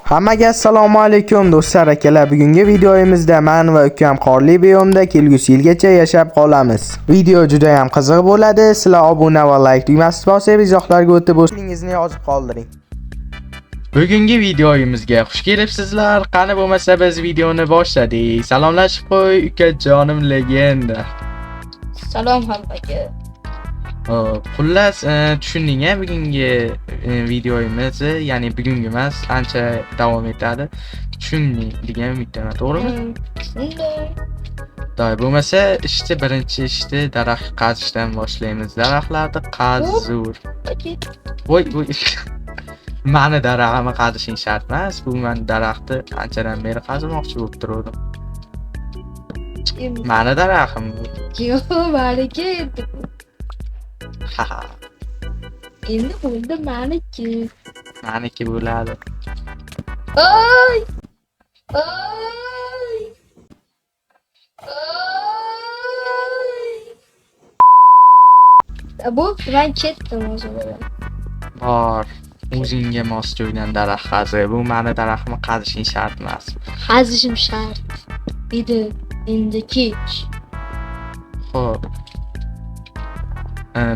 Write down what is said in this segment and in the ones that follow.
Hammaga assalomu alaykum do'stlar akalar. Bugungi videomizda men va ukam qorli biyomda kelgusi yilgacha yashab qolamiz. Video juda ham qiziq bo'ladi. Sizlar obuna va like tugmasini bosib, izohlarga o'tib o'zingizni yozib qoldiring. Bugungi videomizga xush kelibsizlar. Qani bo'lmasa biz videoni boshladik. Salomlashib qo'y ukajonim legenda. Salom hammaga. Xullas tushunding-a bugungi videomiz, ya'ni bugungi emas, ancha davom etadi. Tushunding degan umiddaman, to'g'rimi? Shunday. To'y bo'lmasa, birinchi daraxt qazishdan boshlaymiz. Daraxtlarni qazur. Voy. Mani daraxtni qazishing shart emas. Bu men daraxtni anchadan beri qazimoqchi bo'lib turdim. Mani daraxtim. Yo'q, meniki. Ha. Endi bo'ldi meniki. Meniki bo'ladi. Oy! Bu ben ketdim o'zimdan. Bor. O'zingga mos joydan daraxt qazi. Bu meni daraxtni qazishing shart emas. Qazishim shart. Endi kech. Xo'p.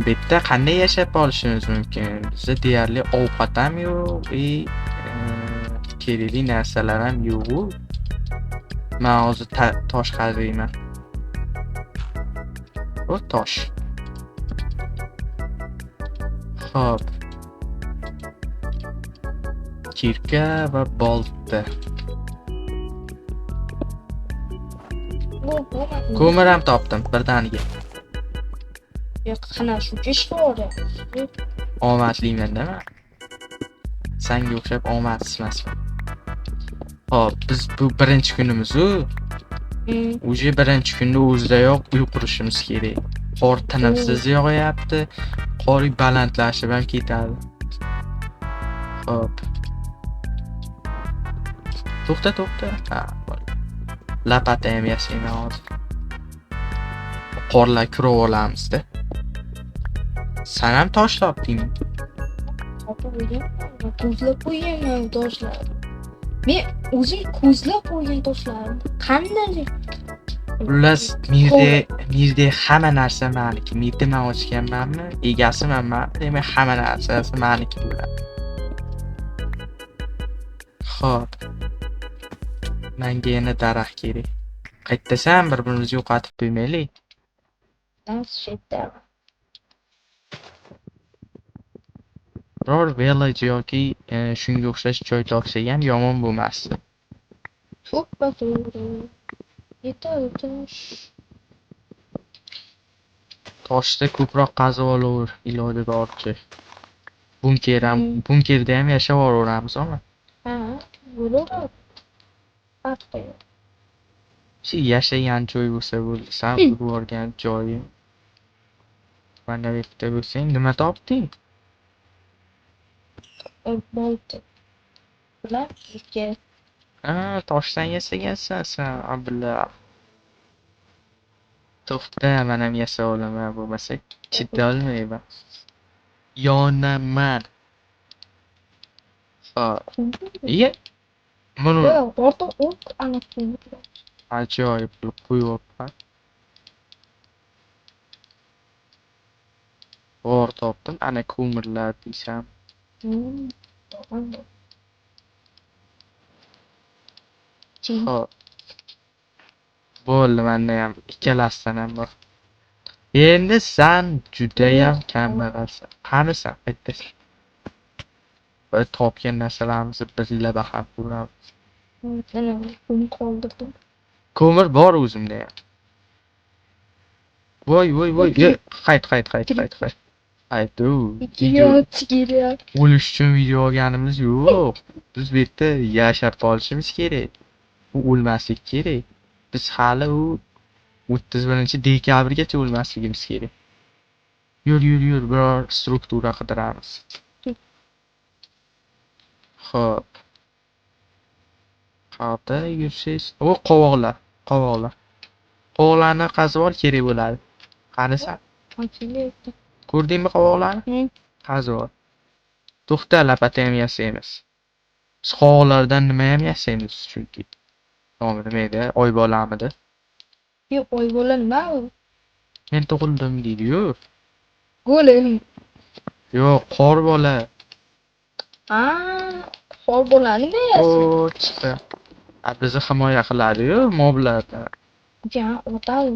Bu yerda qanday yashab qolishimiz mumkin? Bizda deyarli ovqat ham yo'q, kerakli narsalar ham yo'q. Men hozir tosh qaziyman. O tosh. Xo'p. Kirka va bolta. Ko'mir ham topdim birdaniga. Yo'q, qana shu ish bor. Omadliman-da men. Senga o'xshab omadsiz emasman. Hop, biz bu birinchi kunimiz-ku. Uje birinchi kunda o'zidayoq uy qurishimiz kerak. Qor tinimsiz yog'yapti. Qor balandlashib ham ketadi. Hop. To'xta. Ha, bo'ldi. Lapata ham yasayman hozir. Qorlar kirib olamiz-da. Sen ham tosh topdingmi? Ko'zlab qo'ygan toshlar. Men o'zim ko'zlab qo'ygan toshlarim. Qanday? Xullas, mirda hamma narsa meniki. Mirda men ochganmanmi? Egasi menman. Demak, hamma narsasi meniki bo'ladi. Xo'p. Menga yana daraxt kerak. Qaytasan bir-birimizni yo'qotib qo'ymaylik. Shitda. Biror village yoki shunga o'xshash joy topsak ham yomon bo'lmasdi. Hoppa to'g'ri. Yetadi tosh. Toshda ko'proq qazib olaver, iloji boricha. Bunkerda ham yashab olaveramiz, ama. Ha, bo'ladi. Hatto. Yashagan joy bo'lsa bo'ldi. Sen borgan joying. Mana bu yerda bo'lsang, nima topding? Bolta. Bular ikki. Toshdan yasagansan sen, abla. To'xta, men ham yasa olaman, bo'lmasa chidolmayman. Yonaman. Iya. Buni Orta ok ana ko'mir. ajoyib qilib qo'yibman. Bor topdim, ana ko'mirlar desam. Xo'p. Bo'ldi, menda ham ikkalasidan ham bor. Endi sen judayam kambag'alsan. Qanisan, aytasan. Bir topgan narsalarimizni birga baham ko'ramiz. Uni qoldirdim. Ko'mir bor o'zimda ham. Voy. Qayt. Aytu. Kerak. O'lish uchun video olganimiz yo'q. Biz bu yerda yashab qolishimiz kerak. U o'lmaslik kerak. Biz hali u 31-dekabrgacha o'lmasligimiz kerak. Yur, biror struktura qidiramiz. Xo'p. Qayerda yursiz? O, qovoqlar. Qovoqlarni qazib ol, kerak bo'ladi. Qanisan? Ko'rdingmi qovoqlarni? Qazib ol. To'xta, lapatani yasaymiz. Sog'lardan nima ham yasaymiz chunki. Nima deydi? Oy bolamidi? Yo'q, oy bola nima u? Men tug'ildim deydi-yu. Go'lim. Yo'q, qor bola. Qor bolani nima yeyapsiz? O, chiqdi. Bizni himoya qiladi-yu moblardan. Ja, o'tadi.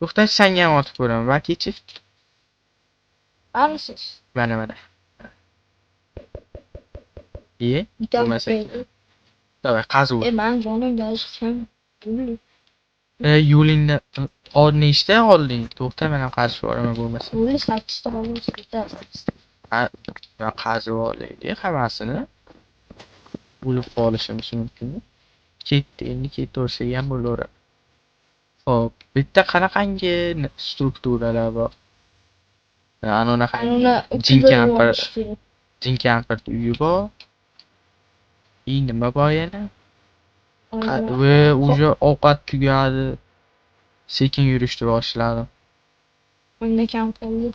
To'xta, senga ham otib ko'raman. Vakichi. Qarisiz. Mana. Iye, Bitta bo'lmasa. qo'ydi. Davay, qazuv. Men jonim yozishim. Yo'lingda nechta olding? To'xta, men ham qarshi boraman bo'lmasa. Yo'li 8 ta olib bitta. Men qazuv olaydi hammasini. Bo'lib qolishimiz mumkin. Ketdi, endi ketaversak ham bo'laveradi. Xo'p, bitta qanaqangi strukturalar bor? Anaqa jinkampir uyi bor. Nima bor yana? Va уже ovqat tugadi. Sekin yurishni boshladim. Unda kam qoldi.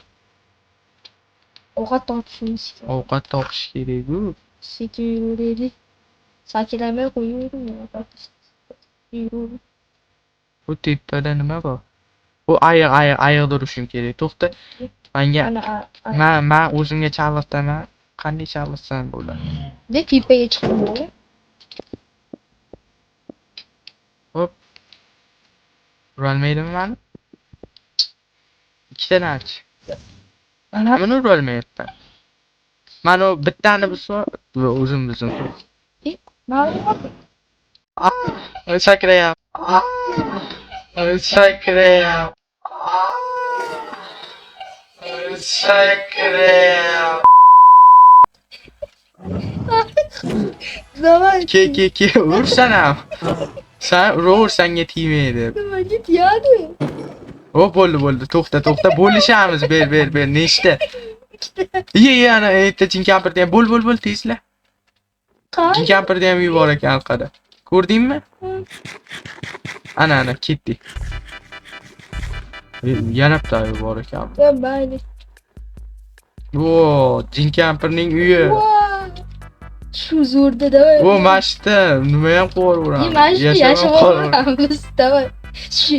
Ovqat topishimiz kerak. Ovqat topish kerak-ku. Sekin yuraylik. Sakiramay qo'yavering. Yuraver. Bu tepada nima bor? Bu ayiqda urishim kerak. To'xta. Men o'zimga chalg'itaman. Qanday chalg'itsam bo'ladi? De tepaga chiqib bo'ldi. Hop. Urolmaydimi meni? Ikkitani ach. Meni urolmayapti. Mana bittani bo'lsa, o'zim bizim. Ma'lum. Sakrayap. Sakrayap. Sakrayap. Davay. Ke, ursan ham. Sen uraver, senga tegmaydi. Nima ketyapti? O bo'ldi. To'xta. Bo'lishamiz. Ber. Nechta? Ana aytda jinkampirni ham bo'l tezla. Jinkampirni ham yubor ekan orqada. Ko'rdingmi? Ana ketdi. Yana bitta yubor ekan. Mayli. Vo, jinkampirning uyi. Shu zo'rda davay. O, mashta, nima ham qo'raveramiz. Mashta yashab olamiz, davay. Shi.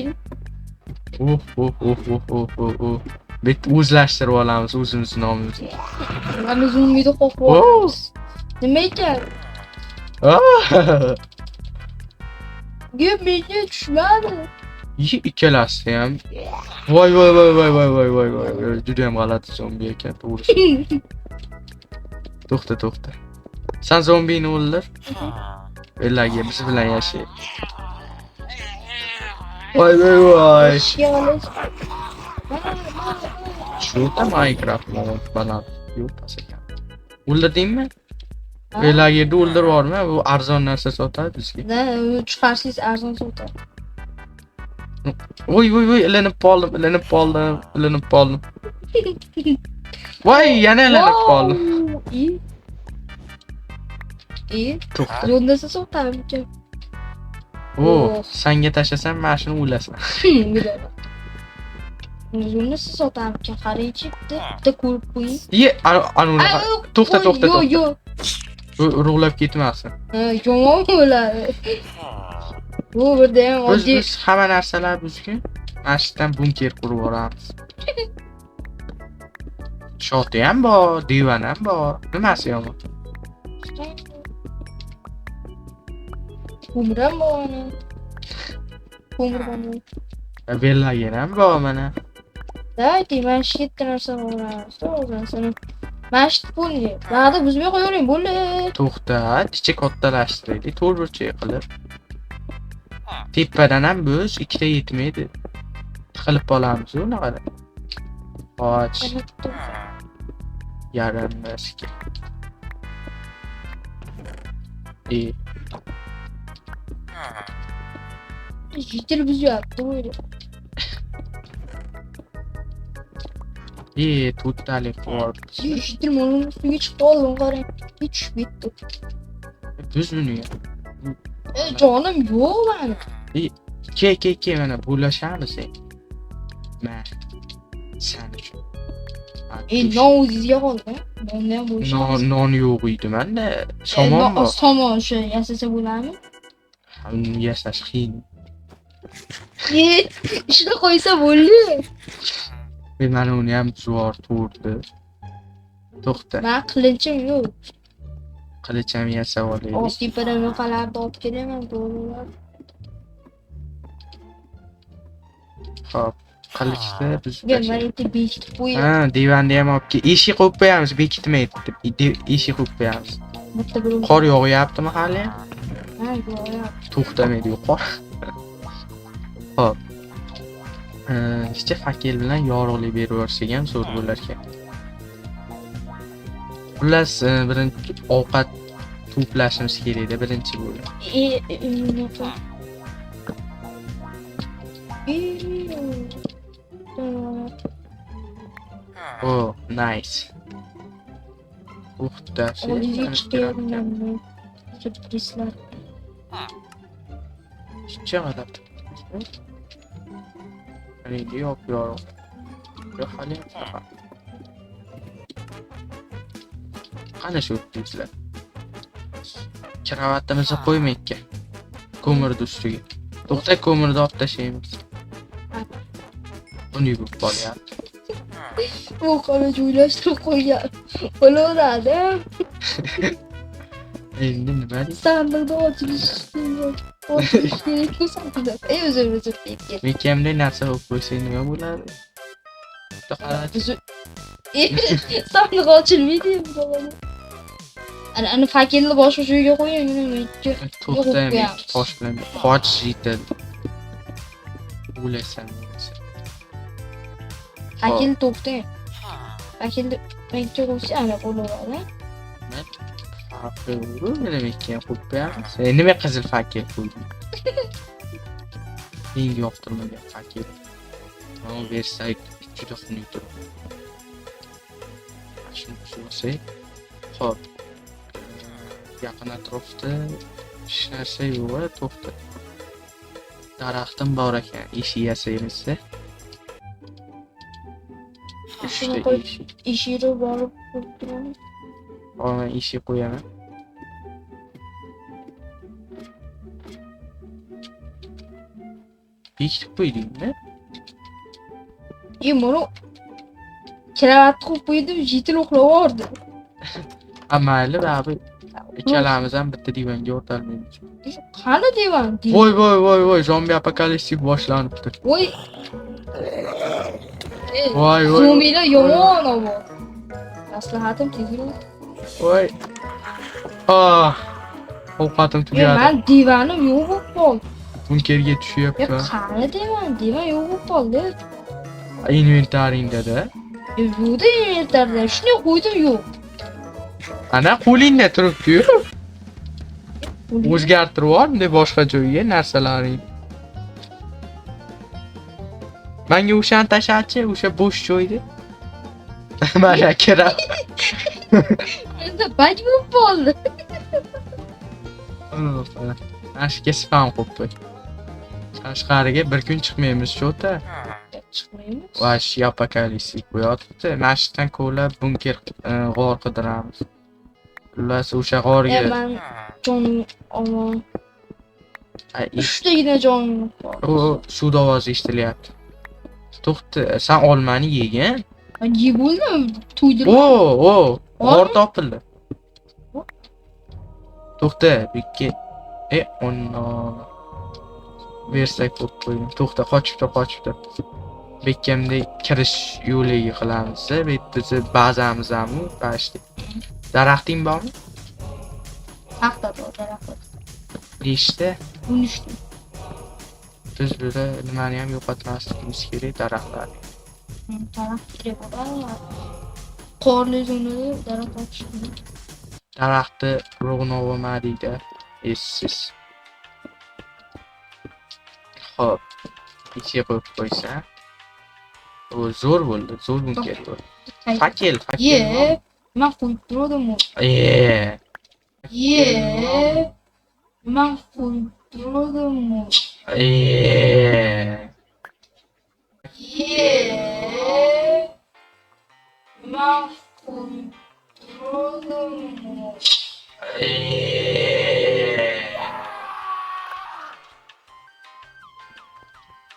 Bitta o'zlashtirib olamiz o'zimizni nomimizni. Mana zo'mida qo'yamiz. Nima ekan? Gap menga tushmadi. Ikkalasi ham. Voy. Juda ham g'alati zombi ekan, to'g'risi. To'xta. Sen zombini o'ldir. Ellarga biz bilan yashay. Voy. Shu Minecraft baland yo'q ekan. O'ldirdingmi? Ellarga o'ldirib yuborma, bu arzon narsa sotadi bizga. Chiqarsiz arzon sotadi. Voy, ilinib qoldim. Voy, yana ilinib qoldim. To'xta. Zo'ndasi sotarmikan? Senga tashlasam, men shuni o'lasan. Bilaman. Zo'ndasi sotarmikan? Qaraychi, bitta ko'rib qo'ying. To'xta. Yo'q. Urug'lab ketmasin. Yomon bo'ladi. Bu birda ham oddiy. Biz hamma narsalar buzgun. Ashdan bunker qurib yuboramiz. Shoti ham bor, divan ham bor. Nimasi yomon? Ko'miram bor. Bellager ham bor mana. Daydi, men shitga narsa qo'yamiz. To'g'ri, sana. Mashit bo'ldi. Dada buzmay qo'yavering, bo'ldi. To'xta, ichi kattalashtiraylik, to'rtburchak qilib. Tepadan ham bo'z, ikkita yetmaydi. Qilib olamiz unaqada. Och. Yarimlashga. Jitir buzyapti, bo'ldi. To'rttalik bor. Jitir mo'lning ustiga chiqib qoldim, qarang. Hech tushib ketdi. Biz buni. Jonim yo'q mani. Ke mana bo'lashamiz. Sen uchun. Non o'zingizga qoldi. Nonni ham bo'lishi lozim. Non yo'q edi manda. Somon bor. Somon o'sha yasasa bo'ladimi? Yasash qiyin. Ishni qo'ysa bo'ldi. Mana uni ham zo'r to'rdi. To'xta. Men qilinchim yo'q. Qilich ham yasab olaylik. Ostipadan yoqalarni olib kelaman, to'g'rilar. Xo'p, qilichni biz Men bitta bekitib qo'yaman. Ha, divanni ham olib kel. Eshik qo'yib qo'yamiz, bekitmaydi. Eshik qo'yib qo'yamiz. Bitta bir Qor yog'yaptimi hali? ha, yo'q. To'xtamaydi qor. Xo'p. Ishchi fakil bilan yorug'lik berib yuborsak ham zo'r bo'lar ekan. Xullas, birinchi ovqat to'plashimiz kerak-da, birinchi bo'lib. Unaqa. Oh, nice. To'xta. Oliyga chiqayapman. Surprizlar. Chig'alab. Nega yo'q yorug'? Yo'q hali faqat. Qani shu surprizlar? Kravatimizni qo'ymaylikka. Ko'mirni ustiga. To'xta, ko'mirni olib tashlaymiz. Uni yuvib qolyapti. Bu qora joylashtirib qo'ygan. Bo'laveradi. Endi nima deysan? Sandiqda ochilish kerak sandiqda. O'zim ketgan. Mekamda narsa olib qo'ysang nima bo'ladi? Sandiq ochilmaydi endi. Ana fakirni boshqa joyga qo'ying, men To'xta, tosh bilan qoch yetadi. O'laysan. Fakir to'xtang. Fakirni menga qo'ysa ana bo'laveradi. Nima ekan qo'yamiz? Nima qizil fakir qo'yding? Menga yoqtirmagan fakir. Mana bersak juda xunuk turibdi. Shuni tushunsak, xo'p. Yaqin atrofda hech narsa yo'q, to'xta. Daraxtim bor ekan, eshik yasaymiz-da. Eshikni borib turamiz. Mana eshik qo'yaman. Bekitib qo'ydingmi? Mana kravat qo'yib qo'ydim, jitil uxlavordi. Mayli, abi. Ikkalamiz ham bitta divanga o'tirmaymiz. Qani divan? Voy, zombi apokaliptik boshlanibdi. Voy. Voy. Zombilar yomon avo. Maslahatim tegirdi. Voy. Ovqatim tugadi. Men divanim yo'q bo'lib qoldi. Bunkerga tushyapti. Qani divan yo'q bo'lib qoldi. Inventaringda-da. Yo'qda inventarda. Shuni qo'ydim yo'q. Ana qo'lingda turibdi-yu. O'zgartirib yubordim boshqa joyga narsalaring. Menga o'shani tashachi, o'sha bo'sh joyda. Mana kirab. Endi baj bo'lib qoldi. Ashga spam qo'yib qo'y. Tashqariga bir kun chiqmaymiz cho'ta. Chiqmaymiz. Vash apokaliptik bo'yotibdi. Mashqdan ko'lab bunker g'or qidiramiz. Xullas o'sha g'orga. Men jonim omon. Uchtagina jonim bor. O sud ovozi eshitilyapti. To'xta, sen olmani yegan? Men yeb bo'ldim, to'ydim. G'or topildi. To'xta, bekka. Onno. Versak qo'yib qo'ydim. To'xta, qochibdi. Bekkamda kirish yo'liga qilamiz. Bu yerda bazamiz ham bashdi. Daraxting bormi? Taxta bor, daraxt. Nechta? 13 ta. Biz burada nimani ham yo'qotmasligimiz kerak, daraxtlar. Daraxt kerak bo'ladi. Qorli zonada daraxt ochishdi. Daraxtni rog'novomadiyda essiz. Xo'p. Ichiga qo'yib qo'ysa. O zo'r bo'ldi, zo'r bunker bo'ldi. Fakil. Men qo'yib turdim. Men qo'yib turdim.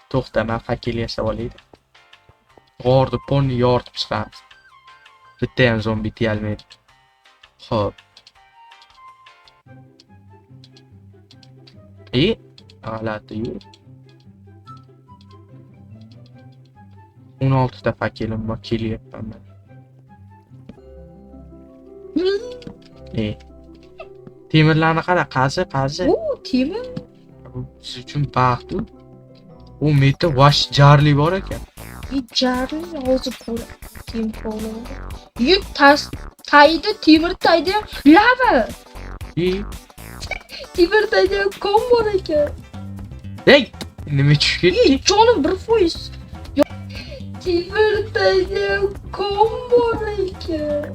To'xta, men fakil yasab olaydi. G'orni ponni yoritib chiqamiz. Bitta ham zombi tiyolmaydi. Xo'p. G'alati-yu. 16 ta fakilim bor, kelyapman men. Temirlarni qara, qazi. Temir. Bu siz uchun baxt-u. U meta vash jarli bor ekan. Jarli hozir ko'ra. Temir bo'ladi. Yuk taydi, temir taydi. Lava. Temir taydi kom bor ekan. Hey, nima tushib ketdi? Jonim 1%. Temir taydi kom bor ekan.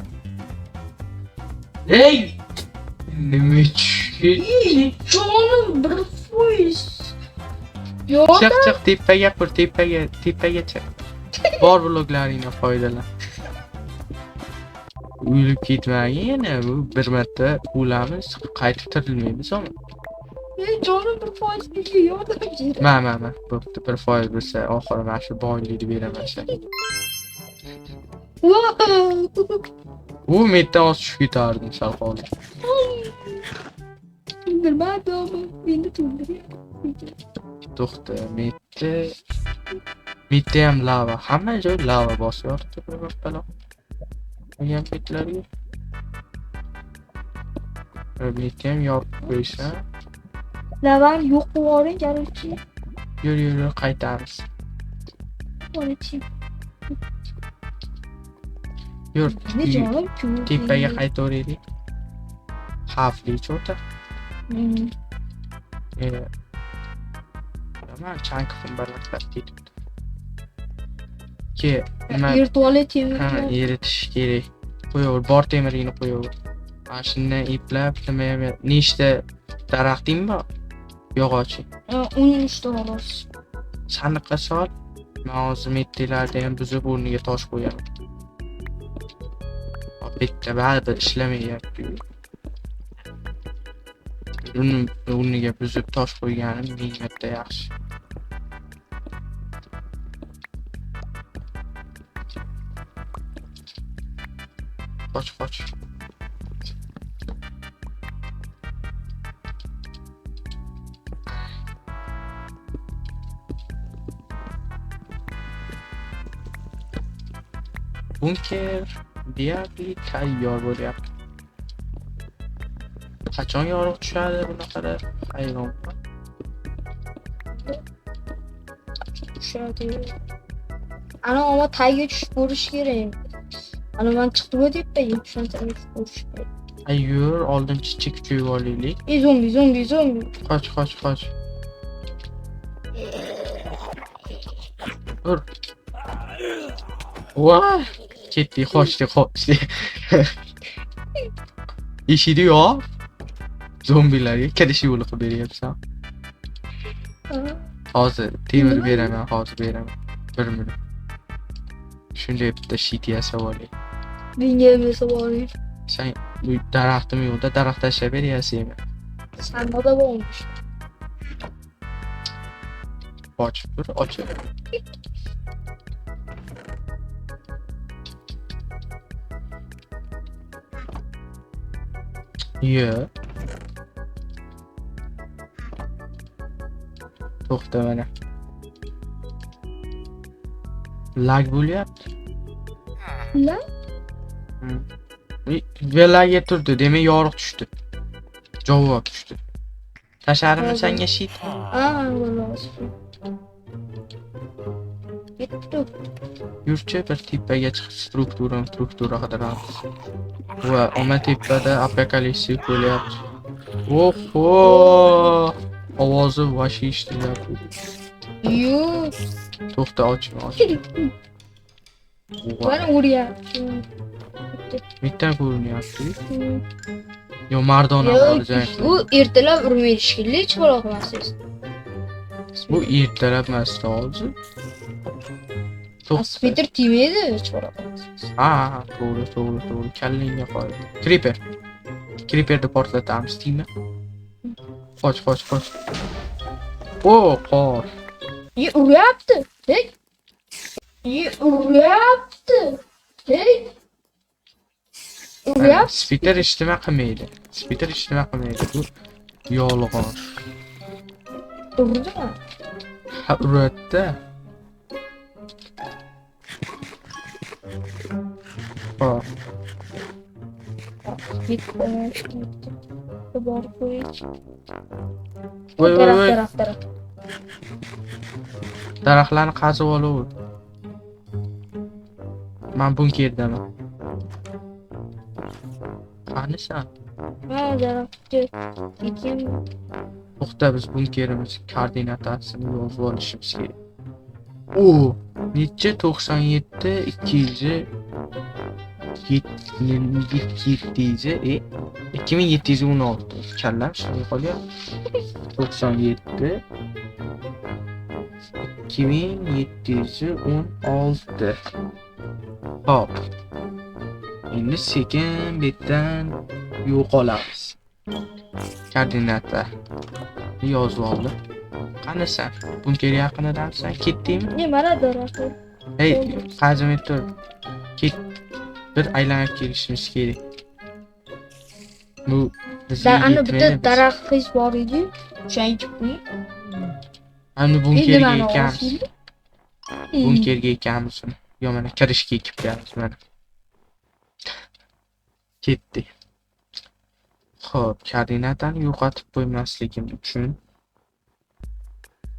Hey! Nima tushib ketdi? Jonim 1%. Yo'q. Chiq, tepaga chiq. Bor bloglaringdan foydalan. O'lib ketmagin, bu bir marta o'lamiz, qaytib tirilmaymiz ona. Jonim 1% bizga yordam beradi. Ma, bo'pti, 1% bo'lsa, oxiri mana shu boylikni beraman sen. U metdan oz tushib ketardim sal qoldi. Bilmadim, endi to'ldiryapti. To'xta, metda ham lava, hamma joy lava bosyapti, balo. Ham metlarga. Metda ham yorib qo'ysa. Lavan yo'q bo'ling, garchi. Yur, qaytamiz. O'rchi. Yur, Ne jonim ku. tepaga qaytaveraylik. Xavfli cho'ta. Nima chankifim barlaqlab ketibdi. Nima Virtual temir. eritish kerak. Qo'yaver, bor temiringni qo'yaver. Mana shundan eplab, nechta daraxting bor? Yog'oching. 13 ta xolos. Sandiqqa sol. Men hozir mettelarni ham buzib o'rniga tosh qo'yaman. Bitta ba'zi ishlamayapti. Uni o'rniga buzib tosh qo'yganim ming marta yaxshi. Qoch. Bunker deyarli tayyor bo'lyapti. Qachon yorug' tushadi bunaqada? Hayronman. Tushadi. Ana ama tayga tushib ko'rish kerak. Ana men chiqdi deb shuncha tushib ko'rish kerak. Yur, oldin chichik kuchayib olaylik. Zombi. Qoch. Dur. Voy! Ketdi, qochdi. Eshitdi yo'q? Zombilarga kirish yo'li qilib beryapsan. Hozir temir beraman. 1 minut. Shunday bitta shit yasab olaylik. Menga yasab olaylik. Sen bu daraxtim yo'qda, daraxt tashlab ber yasayman. Sanda bo'lmish. Ochib tur, ochib. To'xta mana. Lag bo'lyapti. Lag? Velaga turdi, demak yorug' tushdi. Javob tushdi. Tasharimi senga shit? Xolos. Ketdi. Yurchi bir tepaga chiqib struktura qidiramiz. Va ona tepada apokalipsis bo'lyapti. Oho! Ovozi vashi eshitilyapti. Yo'q. To'xta, och. Mana uryapti. Bitta ko'rinyapti. Yo, Mardona bo'lajak. Bu ertalab urmaydi shekilli, hech bola qilmasiz. Bu ertalab emas, hozir. Spider temaydi chora. Ha, to'g'ri. Kallingga qo'y. Creeperni portlatamiz, deymi? Qoch. O, qor. Uryapti. Hey. Uryapti. Hey. Uryapti. Spider ishlama qilmaydi. Bu yolg'on. Urdimi? Ha, uratda. Hop. Bitti. Bor qo'yish. Voy. Daraxt. Daraxtlarni qazib olaver. Men bunkerdaman. Qanisan? Ha, daraxtga ekin. To'xta, biz bunkerimiz koordinatasini yozib olishimiz kerak. O, necha 97 200 2716 kallam shunday qolyapti. 97 2716. Hop. Endi sekin betdan yo'qolamiz. Koordinata yozib oldim. Qanasan? Bunker yaqinidamisan? Ketdingmi? Ne mana daraxt. Hey, qazimay tur. Ket. Bir aylanib kelishimiz kerak. Bu bizga Ana bitta yetmaydi. daraxt hech bor edi. O'shaniki qo'ying. Endi bunkerga ekamiz. Bunker. Bunkerga ekamiz. Yo, mana kirishga ekib kelamiz mana. Ketdi. Xo'p, koordinatani yo'qotib qo'ymasligim uchun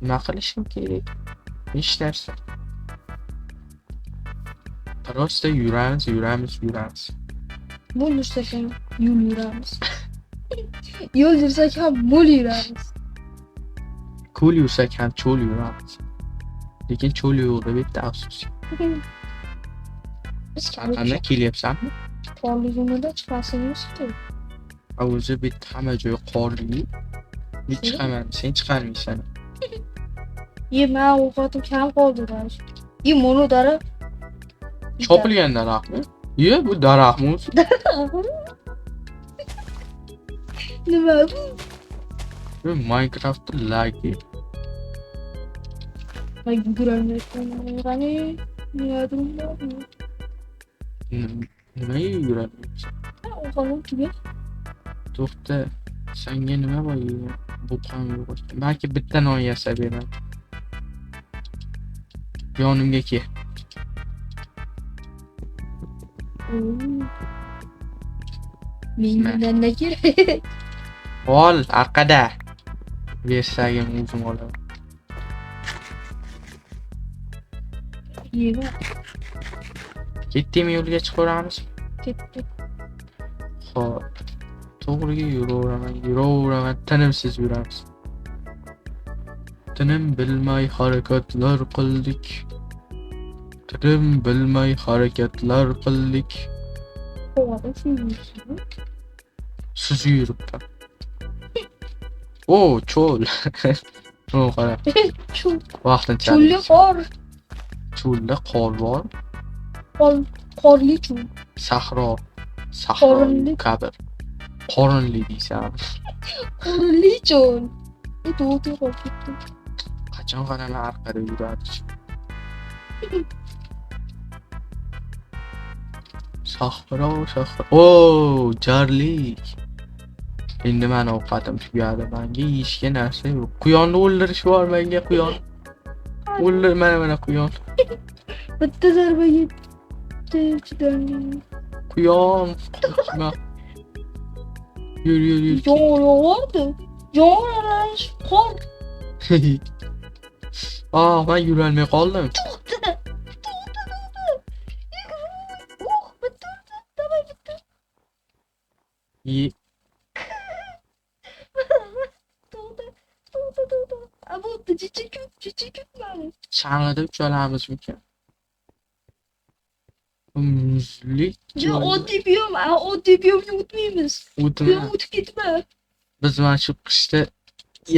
nima qilishim kerak? Hech narsa. Prosta yuramiz. Yo'l yursak ham yo'l yuramiz. Yo'l yursak ham mo'l yuramiz. Ko'l yursak ham cho'l yuramiz. Lekin cho'l yo'q deb bitta afsus. Biz Qanday kelyapsanmi? qorligimizda chiqasimiz kerak. O'zi bitta hamma joy qorli. Men chiqaman, sen chiqarmaysan. Men ovqatim kam qoldi. Mono daraxt. Chopilgan daraxtmi? Bu daraxtmi o'zi? Nima bu? Bu Minecraft'da lagi. Ay yugurmayapman. Qani? Nima yuramayapsan? Ovqatim tugab. To'xta, senga nima bo'ldi? Bu ham yo'q. Balki bitta non yasab beraman. Yonimga kel. Mendan ne kerak? Ol, orqada. Versagim o'zim olaman. Yema. Ketdikmi, yo'lga chiqaveramiz? Ketdi. Xo'p. To'g'riga yuraveraman, tinimsiz yuramiz. Tinim bilmay harakatlar qildik. Ovqatim suyulsin. Suzib yuribdi. O, cho'l. O, qara. Vaqtinchalik. Cho'lli qor. Cho'lda qor bor. Qorli cho'l. Sahro. Qorinli. Kabir. Qorinli deysan. Qorli cho'l. To'g'ri qolib ketdi. Qachon qanaqa orqada yuradi? Sahro. O, jarlik. Endi meni ovqatim tugadi. Menga yeyishga narsa yo'q. Quyonni o'ldirish bor menga quyon. O'ldir mana quyon. Bitta zarba yetdi chidamli. Quyon, qochma. Yur. Yog'ordi. Yog'orish qor. Men yurolmay qoldim. Bitta. Bu chichik mani. Chang'ida uchalamizmikan? Muzlik. Oddiy biyom yutmaymiz. O'tma. O'tib ketma. Biz mana shu qishda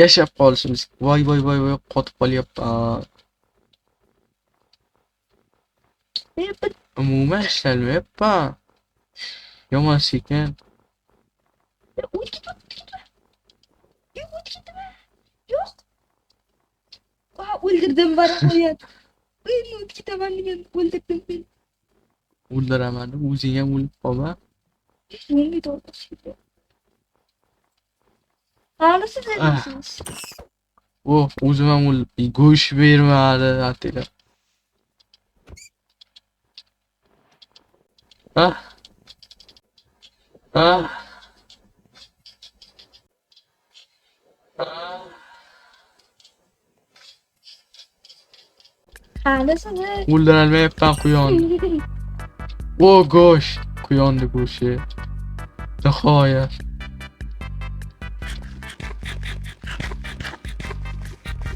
yashab qolishimiz. Voy, qotib qolyapman. Umuman ishlamay-yapti. Yomon sekin. O'tib ketdi. Yo'q, o'tib ketdimi? Yo'q. O'ldirdim barahoyat. Men o'tib ketaman degan o'ldirdim men. O'ldiraman deb o'zing ham o'lib qolma. O'lmaydi o'ldirishga. Hali siz edasiz. O'zim ham o'lib go'sht bermadi atila. Ah. Hali siz. O'ldirolmayapman quyon. Go'sht. Quyonni go'shti. Nihoyat.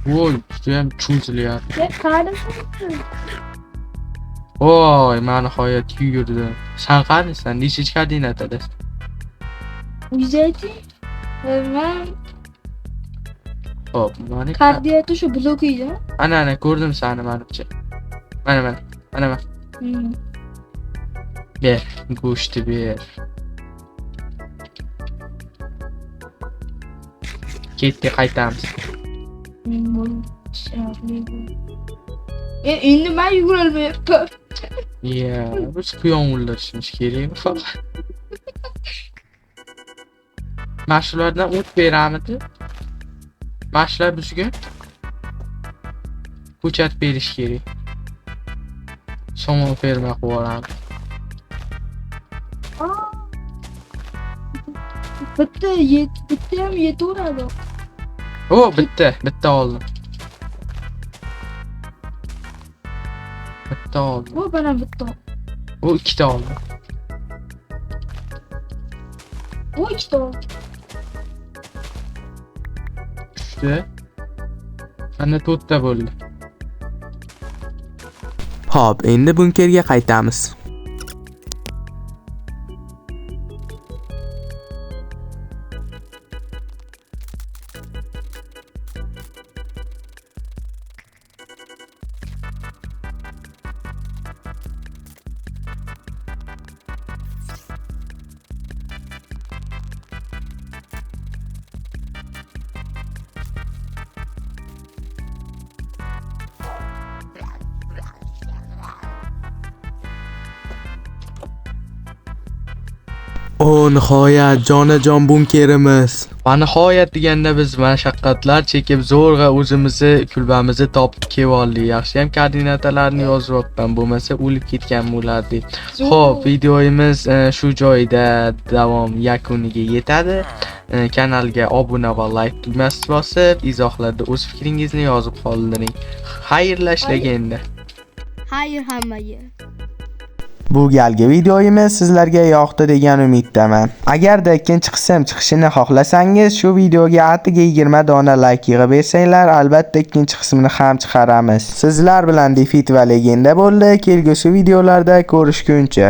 Judayam cho'zilyapti. Hali siz. Men nihoyat yugurdim. Sen qanisan? Nechchi koordinatada? Uyzaydi. Men Hop, mana koordinata shu blokida. ana ko'rdim seni menimcha. Mana. Ber, go'shtni ber. Ketdi, qaytamiz. Endi men yugurolmayapman. Biz quyon o'ldirishimiz kerakmi faqat? Mashlardan o't beramidi? Mashlar bizga ko'chat berish kerak. Somon ferma qilib olamiz. Bitta ham yetaveradi. Bitta oldim. Bana bitta. Ikkita oldim. Ikkita oldi. Tushdi. Ana 4 ta bo'ldi. Xo'p, endi bunkerga qaytamiz. Nihoyat jonajon bunkerimiz. Va nihoyat deganda biz mashaqqatlar chekib zo'rg'a o'zimizni kulbamizni topib kelib oldik. Yaxshiyam koordinatalarni yozyapman, bo'lmasa o'lib ketgan bo'lardik. Xo'p, videomiz shu joyda yakuniga yetadi. Kanalga obuna va like tugmasini bosib, izohlarda o'z fikringizni yozib qoldiring. Xayrlashlar endi. Xayr hammaga. Bu galgi videomiz sizlarga yoqdi degan umiddaman. Agarda ikkinchi qism chiqishini xohlasangiz, shu videoga atiga 20 dona like yig'ib bersanglar, albatta ikkinchi qismini ham chiqaramiz. Sizlar bilan Defeat va Legenda bo'ldi. Kelgusi videolarda ko'rishguncha